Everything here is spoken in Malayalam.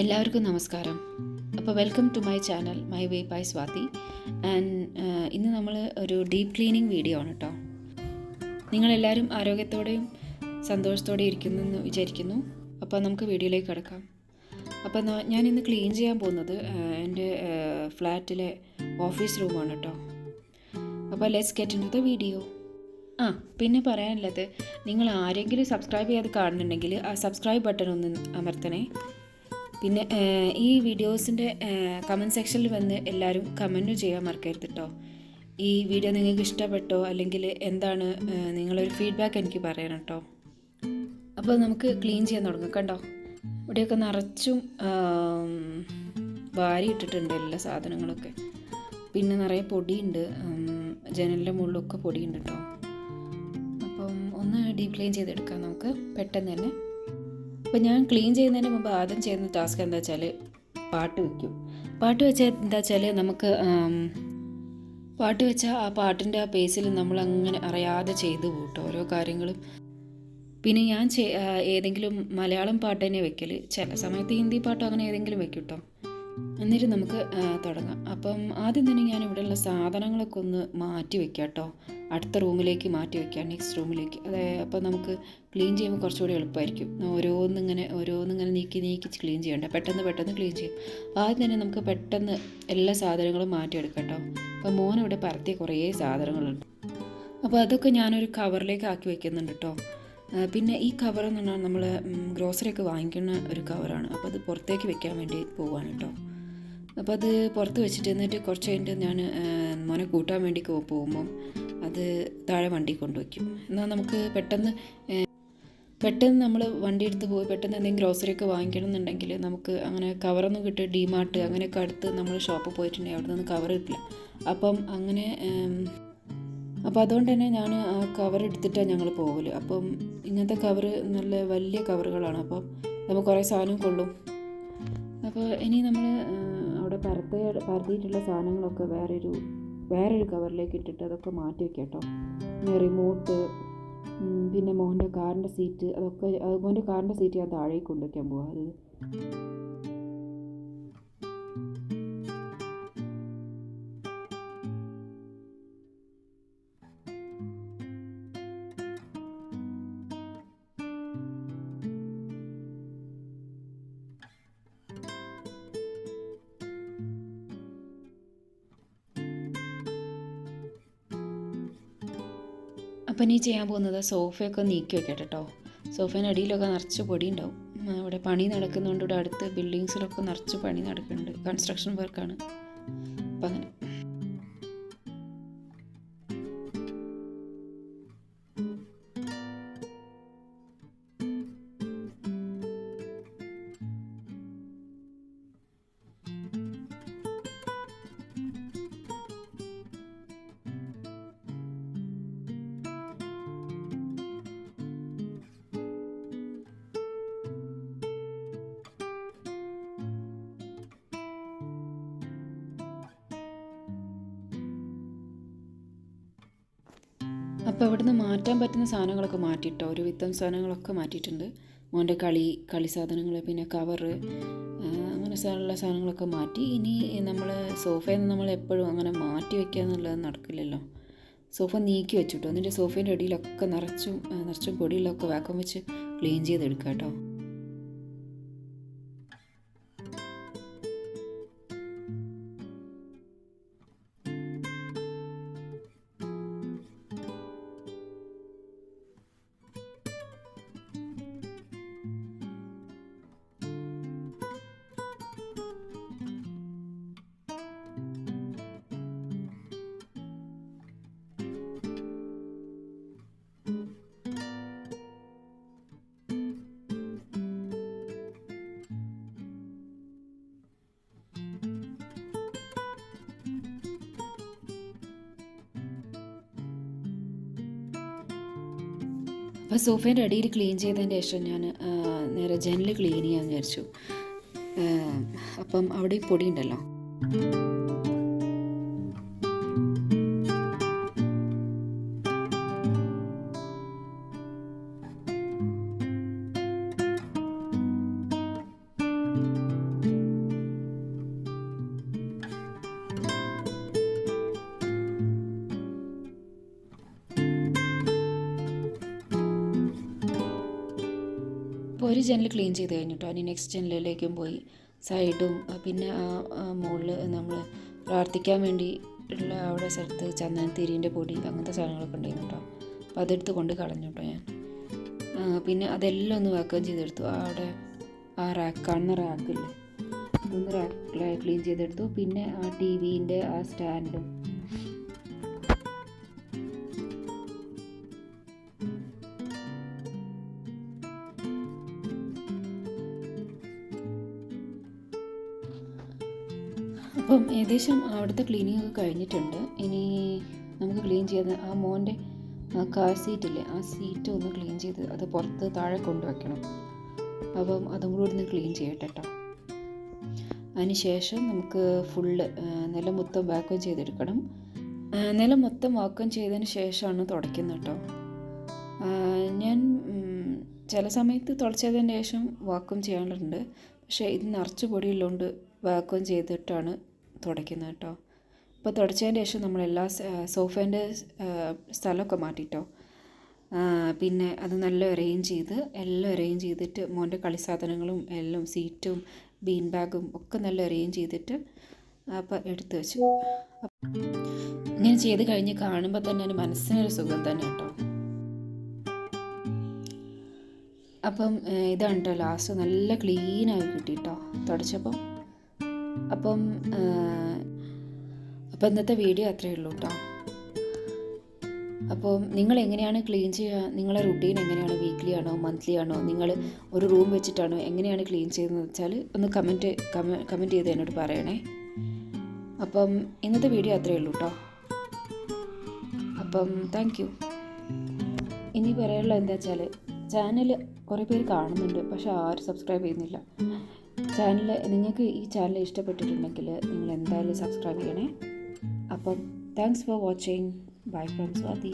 എല്ലാവർക്കും നമസ്കാരം. അപ്പോൾ welcome to my channel my way by Swathi. And ഇന്ന് നമ്മൾ ഒരു ഡീപ്പ് ക്ലീനിങ് വീഡിയോ ആണ് കേട്ടോ. നിങ്ങളെല്ലാവരും ആരോഗ്യത്തോടെയും സന്തോഷത്തോടെയും ഇരിക്കുന്നെന്ന് വിചാരിക്കുന്നു. അപ്പോൾ നമുക്ക് വീഡിയോയിലേക്ക് കിടക്കാം. അപ്പോൾ ഞാൻ ഇന്ന് ക്ലീൻ ചെയ്യാൻ പോകുന്നത് എൻ്റെ ഫ്ലാറ്റിലെ ഓഫീസ് റൂമാണ് കേട്ടോ. അപ്പോൾ let's get into the video. പിന്നെ പറയാനുള്ളത്, നിങ്ങൾ ആരെങ്കിലും സബ്സ്ക്രൈബ് ചെയ്യാതെ കാണുന്നുണ്ടെങ്കിൽ ആ സബ്സ്ക്രൈബ് ബട്ടൺ ഒന്ന് അമർത്തണേ. പിന്നെ ഈ വീഡിയോസിൻ്റെ കമൻറ്റ് സെക്ഷനിൽ വന്ന് എല്ലാവരും കമൻറ്റും ചെയ്യാൻ മറക്കരുത് കേട്ടോ. ഈ വീഡിയോ നിങ്ങൾക്ക് ഇഷ്ടപ്പെട്ടോ അല്ലെങ്കിൽ എന്താണ് നിങ്ങളൊരു ഫീഡ്ബാക്ക് എനിക്ക് പറയണം കേട്ടോ. അപ്പോൾ നമുക്ക് ക്ലീൻ ചെയ്യാൻ തുടങ്ങാം. കണ്ടോ, ഇവിടെയൊക്കെ നിറച്ചും വാരി ഇട്ടിട്ടുണ്ട് എല്ലാ സാധനങ്ങളൊക്കെ. പിന്നെ നിറയെ പൊടിയുണ്ട്, ജനലിൻ്റെ മുകളിലൊക്കെ പൊടിയുണ്ട് കേട്ടോ. അപ്പം ഒന്ന് ഡീപ്പ് ക്ലീൻ ചെയ്തെടുക്കാം നമുക്ക് പെട്ടെന്ന് തന്നെ. അപ്പോൾ ഞാൻ ക്ലീൻ ചെയ്യുന്നതിന് മുമ്പ് ആദ്യം ചെയ്യുന്ന ടാസ്ക് എന്താ വെച്ചാൽ പാട്ട് വയ്ക്കും. പാട്ട് വെച്ചാൽ എന്താ വെച്ചാൽ നമുക്ക് പാട്ട് വെച്ചാൽ ആ പാട്ടിൻ്റെ ആ പേസിൽ നമ്മളങ്ങനെ അറിയാതെ ചെയ്തു പോട്ടോ ഓരോ കാര്യങ്ങളും. പിന്നെ ഞാൻ ഏതെങ്കിലും മലയാളം പാട്ട് തന്നെ വെക്കൽ, ചില സമയത്ത് ഹിന്ദി പാട്ടോ അങ്ങനെ ഏതെങ്കിലും വെക്കും കേട്ടോ. എന്നിട്ട് നമുക്ക് തുടങ്ങാം. അപ്പം ആദ്യം തന്നെ ഞാൻ ഇവിടെയുള്ള സാധനങ്ങളൊക്കെ ഒന്ന് മാറ്റി വെക്കാം കേട്ടോ. അടുത്ത റൂമിലേക്ക് മാറ്റി വയ്ക്കാം, നെക്സ്റ്റ് റൂമിലേക്ക്. അതായത് അപ്പോൾ നമുക്ക് ക്ലീൻ ചെയ്യുമ്പോൾ കുറച്ചുകൂടി എളുപ്പമായിരിക്കും. ഓരോന്നിങ്ങനെ നീക്കി ക്ലീൻ ചെയ്യണ്ട, പെട്ടെന്ന് ക്ലീൻ ചെയ്യും. ആദ്യം തന്നെ നമുക്ക് പെട്ടെന്ന് എല്ലാ സാധനങ്ങളും മാറ്റിയെടുക്കാം കേട്ടോ. അപ്പോൾ മോനിവിടെ പരത്തിയ കുറേ സാധനങ്ങളുണ്ട്. അപ്പോൾ അതൊക്കെ ഞാനൊരു കവറിലേക്ക് ആക്കി വയ്ക്കുന്നുണ്ട് കേട്ടോ. പിന്നെ ഈ കവർ എന്ന് പറഞ്ഞാൽ നമ്മൾ ഗ്രോസറിയൊക്കെ വാങ്ങിക്കുന്ന ഒരു കവറാണ്. അപ്പോൾ അത് പുറത്തേക്ക് വെക്കാൻ വേണ്ടി പോവാണ് കേട്ടോ. അപ്പോൾ അത് പുറത്ത് വെച്ചിട്ട് എന്നിട്ട് കുറച്ച് കഴിഞ്ഞിട്ട് ഞാൻ മോനെ കൂട്ടാൻ വേണ്ടി പോകുമ്പം അത് താഴെ വണ്ടി കൊണ്ടുവയ്ക്കും. എന്നാൽ നമുക്ക് പെട്ടെന്ന് നമ്മൾ വണ്ടി എടുത്ത് പോയി പെട്ടെന്ന് എന്തെങ്കിലും ഗ്രോസറിയൊക്കെ വാങ്ങിക്കണം എന്നുണ്ടെങ്കിൽ നമുക്ക് അങ്ങനെ കവറൊന്നും കിട്ടുക, ഡിമാർട്ട് അങ്ങനെയൊക്കെ അടുത്ത് നമ്മൾ ഷോപ്പിൽ പോയിട്ടുണ്ടെങ്കിൽ അവിടെ നിന്ന് കവർ കിട്ടില്ല. അപ്പോൾ അതുകൊണ്ട് തന്നെ ഞാൻ ആ കവർ എടുത്തിട്ടാണ് ഞങ്ങൾ പോകല്. അപ്പം ഇങ്ങനത്തെ കവർ നല്ല വലിയ കവറുകളാണ്, അപ്പം നമുക്ക് കുറേ സാധനം കൊള്ളും. അപ്പോൾ ഇനി നമ്മൾ അവിടെ പരത്തിയിട്ടുള്ള സാധനങ്ങളൊക്കെ വേറൊരു കവറിലേക്ക് ഇട്ടിട്ട് അതൊക്കെ മാറ്റി വയ്ക്കാം കേട്ടോ. റിമോട്ട്, പിന്നെ മോൻ്റെ കാറിൻ്റെ സീറ്റ്, മോൻ്റെ കാറിൻ്റെ സീറ്റ് ഞാൻ താഴേക്ക് കൊണ്ടുവയ്ക്കാൻ പോവാം. അത് അപ്പം ഇനി ചെയ്യാൻ പോകുന്നത് സോഫയൊക്കെ നീക്കി വെക്കട്ടെ കേട്ടോ. സോഫേൻ്റെ അടിയിലൊക്കെ നിറച്ച് പൊടി ഉണ്ടാവും. ഇവിടെ പണി നടക്കുന്നതുകൊണ്ട് ഇവിടെ അടുത്ത് ബിൽഡിങ്സിലൊക്കെ നിറച്ച് പണി നടക്കുന്നുണ്ട്, കൺസ്ട്രക്ഷൻ വർക്കാണ്. അപ്പം അങ്ങനെ അപ്പോൾ ഇവിടുന്ന് മാറ്റാൻ പറ്റുന്ന സാധനങ്ങളൊക്കെ മാറ്റിയിട്ടോ, ഒരു വിധം സാധനങ്ങളൊക്കെ മാറ്റിയിട്ടുണ്ട്. മോൻ്റെ കളി സാധനങ്ങൾ, പിന്നെ കവറ്, അങ്ങനെ ഉള്ള സാധനങ്ങളൊക്കെ മാറ്റി. ഇനി നമ്മൾ സോഫയിൽ നിന്ന് നമ്മൾ എപ്പോഴും അങ്ങനെ മാറ്റി വയ്ക്കുക എന്നുള്ളത് നടക്കില്ലല്ലോ. സോഫ നീക്കി വെച്ചിട്ടോ, എന്നിട്ട് സോഫേൻ്റെ അടിയിലൊക്കെ നിറച്ചും പൊടിയിലൊക്കെ വാക്വം വെച്ച് ക്ലീൻ ചെയ്തെടുക്കുക കേട്ടോ. അപ്പോൾ സോഫേൻ്റെ അടിയിൽ ക്ലീൻ ചെയ്തതിൻ്റെ ശേഷം ഞാൻ നേരെ ജനൽ ക്ലീൻ ചെയ്യാമെന്ന് വിചാരിച്ചു. അപ്പം അവിടെ പൊടി ഉണ്ടല്ലോ. ഒരു ജനൽ ക്ലീൻ ചെയ്ത് കഴിഞ്ഞിട്ടോ ഇനി നെക്സ്റ്റ് ജനലിലേക്കും പോയി സൈഡും പിന്നെ മുകളിൽ നമ്മൾ പ്രാർത്ഥിക്കാൻ വേണ്ടി ഉള്ള അവിടെ സ്ഥലത്ത് ചന്ദനത്തിരിൻ്റെ പൊടി അങ്ങനത്തെ സാധനങ്ങളൊക്കെ ഉണ്ടായിരുന്നു കേട്ടോ. അപ്പോൾ അതെടുത്ത് കൊണ്ട് കളഞ്ഞു കേട്ടോ ഞാൻ. പിന്നെ അതെല്ലാം ഒന്ന് വാക്കം ചെയ്തെടുത്തു. അവിടെ ആ കാണുന്ന റാക്കില്ലേ അതൊന്ന് ക്ലീൻ ചെയ്തെടുത്തു. പിന്നെ ആ ടി വിൻ്റെ ആ സ്റ്റാൻഡും അപ്പം ഏകദേശം അവിടുത്തെ ക്ലീനിങ് ഒക്കെ കഴിഞ്ഞിട്ടുണ്ട്. ഇനി നമുക്ക് ക്ലീൻ ചെയ്ത് ആ മോൻ്റെ ആ കാർ സീറ്റില്ലേ ആ സീറ്റ് ഒന്ന് ക്ലീൻ ചെയ്ത് അത് പുറത്ത് താഴെ കൊണ്ടുവയ്ക്കണം. അപ്പം അതും കൂടി ഒന്ന് ക്ലീൻ ചെയ്യട്ടെ കേട്ടോ. അതിന് ശേഷം നമുക്ക് ഫുള്ള് നിലം മൊത്തം വാക്വം ചെയ്തെടുക്കണം. നിലം മൊത്തം വാക്വം ചെയ്തതിന് ശേഷമാണ് തുടയ്ക്കുന്നത് കേട്ടോ. ഞാൻ ചില സമയത്ത് തുടച്ചതിന് ശേഷം വാക്വം ചെയ്യാറുണ്ട്. പക്ഷേ ഇത് നിറച്ച് പൊടിയുള്ളതുകൊണ്ട് വാക്വം ചെയ്തിട്ടാണ് തുടയ്ക്കുന്നത് കേട്ടോ. ഇപ്പോൾ തുടച്ചതിന് ശേഷം നമ്മളെല്ലാ സോഫേൻ്റെ സ്ഥലമൊക്കെ മാറ്റിട്ടോ. പിന്നെ അത് നല്ല എല്ലാം അറേഞ്ച് ചെയ്തിട്ട് മോൻ്റെ കളി സാധനങ്ങളും എല്ലാം സീറ്റും ബീൻ ബാഗും ഒക്കെ നല്ല അറേഞ്ച് ചെയ്തിട്ട് അപ്പോൾ എടുത്തു വെച്ചു. ഇങ്ങനെ ചെയ്ത് കഴിഞ്ഞ് കാണുമ്പോൾ തന്നെ എൻ്റെ മനസ്സിനൊരു സുഖം തന്നെ കേട്ടോ. അപ്പം ഇതാണ് കേട്ടോ ലാസ്റ്റ് നല്ല ക്ലീനായി കിട്ടി കേട്ടോ തുടച്ചപ്പം. അപ്പം ഇന്നത്തെ വീഡിയോ അത്രയേ ഉള്ളൂ കേട്ടോ. അപ്പോൾ നിങ്ങൾ എങ്ങനെയാണ് ക്ലീൻ ചെയ്യുക, നിങ്ങളെ റുട്ടീൻ എങ്ങനെയാണ്, വീക്ക്ലി ആണോ മന്ത്ലി ആണോ, നിങ്ങൾ ഒരു റൂം വെച്ചിട്ടാണോ എങ്ങനെയാണ് ക്ലീൻ ചെയ്യുന്നതെന്ന് വെച്ചാൽ ഒന്ന് കമൻറ്റ് ചെയ്ത് എന്നോട് പറയണേ. അപ്പം ഇന്നത്തെ വീഡിയോ അത്രയേ ഉള്ളൂ കേട്ടോ. അപ്പം താങ്ക് യു. ഇനി പറയാനുള്ളത് എന്താ വെച്ചാൽ ചാനൽ കുറേ പേര് കാണുന്നുണ്ട് പക്ഷെ ആരും സബ്സ്ക്രൈബ് ചെയ്യുന്നില്ല. നിങ്ങൾക്ക് ഈ ചാനൽ ഇഷ്ടപ്പെട്ടിട്ടുണ്ടെങ്കിൽ നിങ്ങൾ എന്തായാലും സബ്സ്ക്രൈബ് ചെയ്യണേ. അപ്പം thanks for watching. Bye from Swathi.